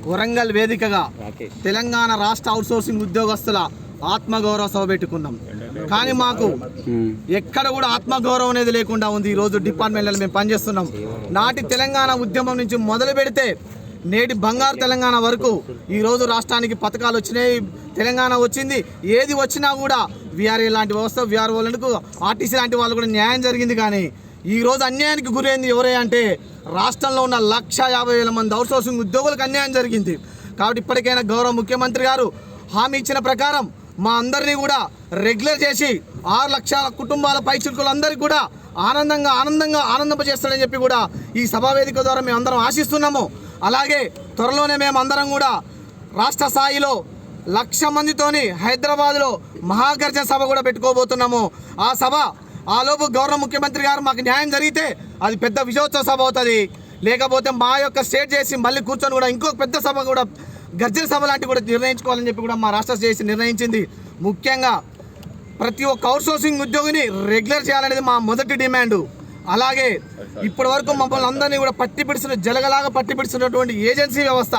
వరంగల్ వేదికగా తెలంగాణ రాష్ట్ర అవుట్సోర్సింగ్ ఉద్యోగస్తుల ఆత్మగౌరవ సభ పెట్టుకున్నాం. కానీ మాకు ఎక్కడ కూడా ఆత్మగౌరవం అనేది లేకుండా ఉంది. ఈరోజు డిపార్ట్మెంట్లో మేము పనిచేస్తున్నాం. నాటి తెలంగాణ ఉద్యమం నుంచి మొదలు పెడితే నేటి బంగారు తెలంగాణ వరకు ఈరోజు రాష్ట్రానికి పథకాలు వచ్చినాయి, తెలంగాణ వచ్చింది. ఏది వచ్చినా కూడా విఆర్ఏ లాంటి వ్యవస్థ, విఆర్ఓలకు ఆర్టీసీ లాంటి వాళ్ళు కూడా న్యాయం జరిగింది. కానీ ఈరోజు అన్యాయానికి గురైంది ఎవరే అంటే రాష్ట్రంలో ఉన్న 1,50,000 మంది అవుట్సోర్సింగ్ ఉద్యోగులకు అన్యాయం జరిగింది. కాబట్టి ఇప్పటికైనా గౌరవ ముఖ్యమంత్రి గారు హామీ ఇచ్చిన ప్రకారం మా అందరినీ కూడా రెగ్యులర్ చేసి 6 లక్షల కుటుంబాల పైచిలుకులందరికీ కూడా ఆనందింపజేస్తాడని చెప్పి కూడా ఈ సభావేదిక ద్వారా మేము అందరం ఆశిస్తున్నాము. అలాగే త్వరలోనే మేము అందరం కూడా రాష్ట్ర స్థాయిలో 1,00,000 మందితోని హైదరాబాద్లో మహాగర్జన సభ కూడా పెట్టుకోబోతున్నాము. ఆ సభ ఆలోపు గౌరవ ముఖ్యమంత్రి గారు మాకు న్యాయం జరిగితే అది పెద్ద విజయోత్సవ సభ అవుతుంది. లేకపోతే మా యొక్క స్టేట్ చేసి మళ్ళీ కూర్చొని కూడా ఇంకొక పెద్ద సభ కూడా గర్జన సభ లాంటివి కూడా నిర్ణయించుకోవాలని చెప్పి కూడా మా రాష్ట్ర చేసి నిర్ణయించింది. ముఖ్యంగా ప్రతి ఒక్క అవుట్సోర్సింగ్ ఉద్యోగిని రెగ్యులర్ చేయాలనేది మా మొదటి డిమాండు. అలాగే ఇప్పటి వరకు మమ్మల్ని అందరినీ కూడా జలగలాగా పట్టిపిడుస్తున్నటువంటి ఏజెన్సీ వ్యవస్థ,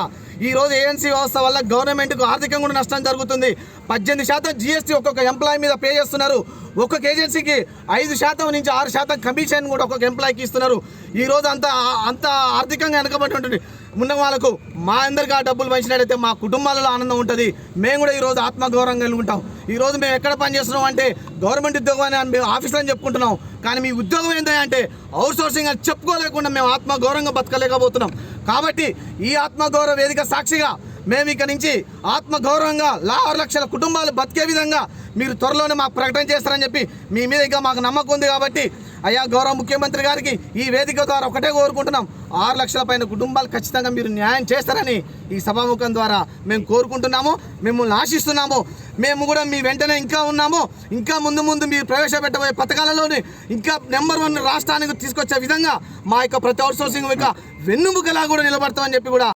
ఈరోజు ఏజెన్సీ వ్యవస్థ వల్ల గవర్నమెంట్కు ఆర్థికంగా కూడా నష్టం జరుగుతుంది. 18% జీఎస్టీ ఒక్కొక్క ఎంప్లాయీ మీద పే చేస్తున్నారు. ఒక్కొక్క ఏజెన్సీకి 5% నుంచి 6% కమిషన్ కూడా ఒక్కొక్క ఎంప్లాయీకి ఇస్తున్నారు. ఈరోజు అంత ఆర్థికంగా వెనకబడి ఉంటుంది. ఉన్న వాళ్ళకు మా అందరికీ ఆ డబ్బులు పంచినట్టయితే మా కుటుంబాలలో ఆనందం ఉంటుంది. మేము కూడా ఈరోజు ఆత్మగౌరవం కలిగి ఉంటాం. ఈరోజు మేము ఎక్కడ పనిచేస్తున్నాం అంటే గవర్నమెంట్ ఉద్యోగం అని మేము ఆఫీసులో చెప్పుకుంటున్నాం. కానీ మీ ఉద్యోగం ఏంటంటే అవుట్సోర్సింగ్ అని చెప్పుకోలేకుండా మేము ఆత్మగౌరవంగా బతకలేకపోతున్నాం. కాబట్టి ఈ ఆత్మగౌరవ వేదిక సాక్షిగా మేము ఇక నుంచి ఆత్మగౌరవంగా 6 లక్షల కుటుంబాలు బతికే విధంగా మీరు త్వరలోనే మాకు ప్రకటన చేస్తారని చెప్పి మీ మీద ఇంకా మాకు నమ్మకం ఉంది. కాబట్టి అయ్యా గౌరవ ముఖ్యమంత్రి గారికి ఈ వేదిక ద్వారా ఒకటే కోరుకుంటున్నాం, 6 లక్షల పైన కుటుంబాలు ఖచ్చితంగా మీరు న్యాయం చేస్తారని ఈ సభాముఖం ద్వారా మేము కోరుకుంటున్నాము, మిమ్మల్ని ఆశిస్తున్నాము. మేము కూడా మీ వెంటనే ఇంకా ఉన్నాము. ఇంకా ముందు మీరు ప్రవేశపెట్టబోయే పథకాలలోని ఇంకా నెంబర్ 1 రాష్ట్రానికి తీసుకొచ్చే విధంగా మా యొక్క ప్రతి అవుట్సోర్సింగ్ యొక్క వెన్నుముకలా కూడా నిలబడతామని చెప్పి కూడా